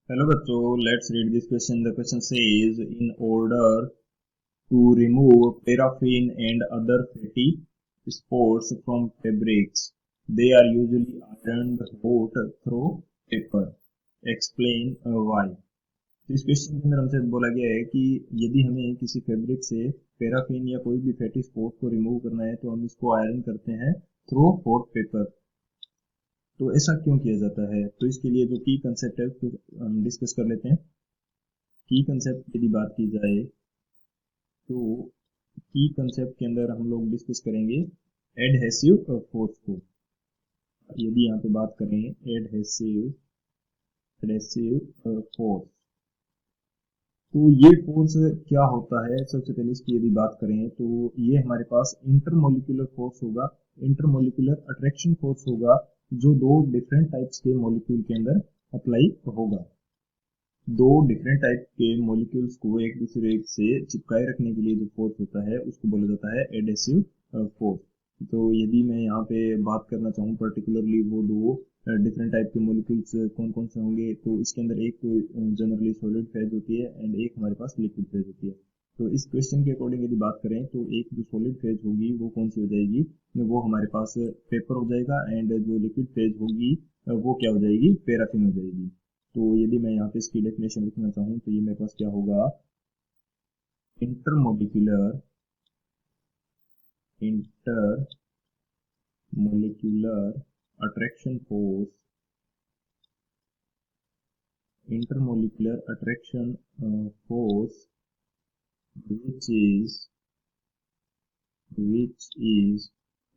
Hello बच्चों, let's read this question. The question says, in order to remove paraffin and other fatty spots from fabrics, they are usually ironed hot through paper. Explain why. तो इस question के अंदर हमसे बोला गया है कि यदि हमें किसी फैब्रिक से पैराफिन या कोई भी फैटी स्पॉट को रिमूव करना है तो हम इसको आयरन करते हैं थ्रू हॉट पेपर। तो ऐसा क्यों किया जाता है? तो इसके लिए जो की कंसेप्ट है उसको हम डिस्कस कर लेते हैं। की कंसेप्ट यदि बात की जाए तो की कंसेप्ट के अंदर हम लोग डिस्कस करेंगे एडहेसिव फोर्स को। यदि यहाँ पे बात करें एडहेसिव एडहेसिव फोर्स, तो ये फोर्स क्या होता है? सबसे पहले इसकी यदि बात करें तो ये हमारे पास इंटरमोलिकुलर फोर्स होगा, इंटरमोलिकुलर अट्रैक्शन फोर्स होगा, जो दो डिफरेंट टाइप्स के मॉलिक्यूल के अंदर अप्लाई होगा। दो डिफरेंट टाइप के मॉलिक्यूल्स को एक दूसरे से चिपकाए रखने के लिए जो फोर्स होता है उसको बोला जाता है एडेसिव फोर्स। तो यदि मैं यहाँ पे बात करना चाहूँ पर्टिकुलरली वो दो डिफरेंट टाइप के मॉलिक्यूल्स कौन कौन से होंगे, तो इसके अंदर एक तो जनरली सॉलिड फेज होती है एंड एक हमारे पास लिक्विड फेज होती है। तो इस क्वेश्चन के अकॉर्डिंग यदि बात करें तो एक जो सॉलिड फेज होगी वो कौन सी हो जाएगी? वो हमारे पास पेपर हो जाएगा, एंड जो लिक्विड फेज होगी वो क्या हो जाएगी? पैराफिन हो जाएगी। तो यदि मैं यहाँ पे इसकी डेफिनेशन लिखना चाहूँ तो ये मेरे पास क्या होगा? Intermolecular intermolecular attraction force, intermolecular attraction force which is which is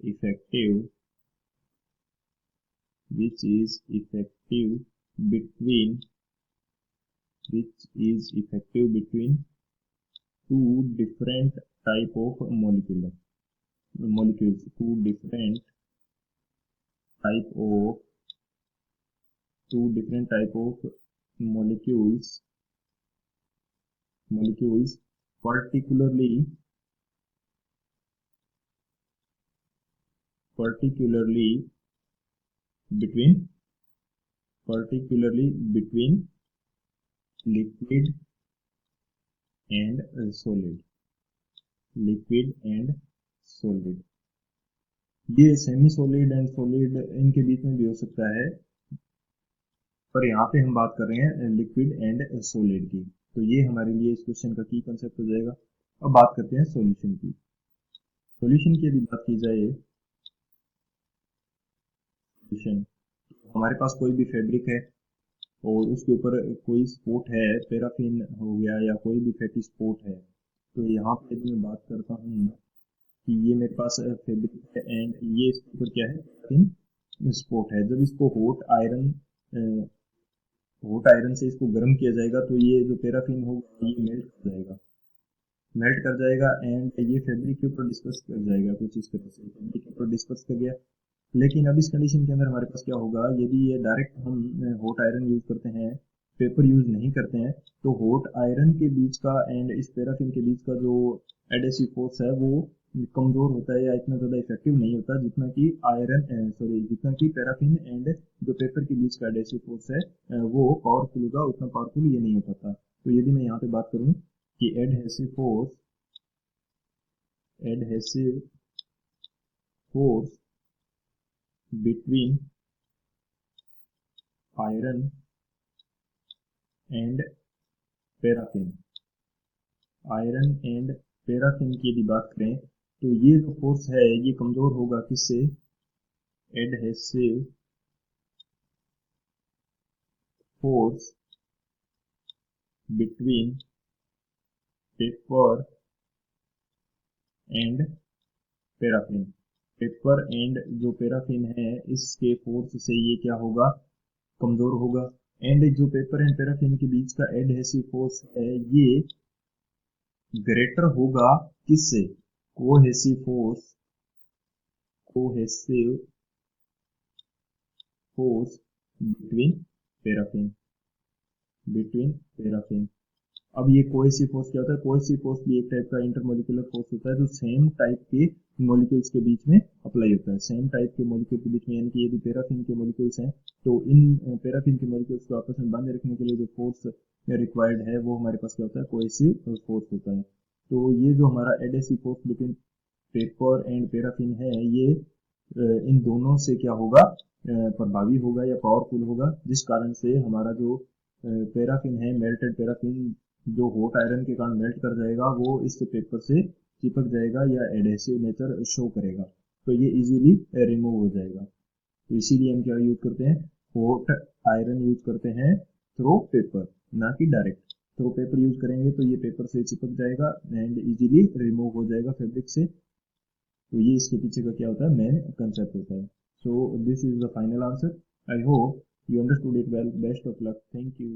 effective which is effective between which is effective between two different type of molecules, two different type of molecules particularly between liquid and solid। ये semi solid and solid इनके बीच में भी हो सकता है, पर यहाँ पे हम बात कर रहे हैं लिक्विड एंड सॉलिड की। तो ये हमारे लिए इस क्वेश्चन का की कंसेप्ट हो जाएगा। अब बात करते हैं सॉल्यूशन की। सॉल्यूशन की यदि बात की जाए, सॉल्यूशन, हमारे पास कोई भी फैब्रिक है और उसके ऊपर कोई स्पॉट है, पैराफिन हो गया या कोई भी फैटी स्पॉट है। तो यहाँ पे यदि मैं बात करता हूँ कि ये मेरे पास फैब्रिक है एंड ये इसके ऊपर क्या है? पैराफिन स्पॉट है। जब इसको हॉट आयरन से इसको गर्म किया जाएगा तो ये जो पैराफिन होगा ये मेल्ट कर जाएगा एंड ये फैब्रिक के ऊपर डिस्पर्स कर जाएगा। कुछ इस तरह से फैब्रिक के ऊपर डिस्पर्स कर गया। लेकिन अब इस कंडीशन के अंदर हमारे पास क्या होगा? यदि ये डायरेक्ट हम हॉट आयरन यूज करते हैं, पेपर यूज नहीं करते हैं, तो हॉट आयरन के बीच का एंड इस पैराफिन के बीच का जो एडेसिव फोर्स है वो कमजोर होता है या इतना ज्यादा इफेक्टिव नहीं होता जितना कि पैराफिन एंड जो पेपर के बीच का एडेसिव फोर्स है वो पावरफुल होगा। उतना पावरफुल ये नहीं हो पाता। तो यदि मैं यहाँ पे बात करूँ कि adhesive force between iron and paraffin, iron and paraffin की यदि बात करें तो ये जो फोर्स है ये कमजोर होगा किससे? Adhesive force between paper and paraffin. Paper and जो पैराफिन है इसके फोर्स से ये क्या होगा? कमजोर होगा। एंड जो पेपर एंड पैराफिन के बीच का एडहेसिव फोर्स है ये ग्रेटर होगा किससे? Cohesive force between paraffin. अब ये कोहेसिव फोर्स क्या होता है? कोहेसिव फोर्स भी एक टाइप का इंटरमोलिकुलर फोर्स होता है जो सेम टाइप के मॉलिक्यूल्स के बीच में अप्लाई होता है, सेम टाइप के मॉलिक्यूल के बीच में, यानी कि यदि पैराफिन के मॉलिक्यूल्स हैं तो इन पैराफिन के मॉलिक्यूल्स को आपस में बांधे रखने के लिए जो फोर्स रिक्वायर्ड है वो हमारे पास क्या होता है, कोहेसिव फोर्स होता है। तो ये जो हमारा adhesive force between paper and paraffin है, ये इन दोनों से क्या होगा, प्रभावी होगा या पावरफुल होगा, जिस कारण से हमारा जो पैराफिन है, मेल्टेड पैराफिन जो हॉट आयरन के कारण मेल्ट कर जाएगा, वो इस पेपर से चिपक जाएगा या एडहेसिव नेचर शो करेगा, तो ये इजीली रिमूव हो जाएगा। तो इसीलिए हम क्या यूज करते हैं, हॉट आयरन यूज करते हैं थ्रो पेपर, ना कि डायरेक्ट। थ्रो पेपर यूज करेंगे तो ये पेपर से चिपक जाएगा एंड इजीली रिमूव हो जाएगा फैब्रिक से। तो ये इसके पीछे का क्या होता है, मेन कंसेप्ट होता है। So this is the final answer. I hope you understood it well. Best of luck. Thank you.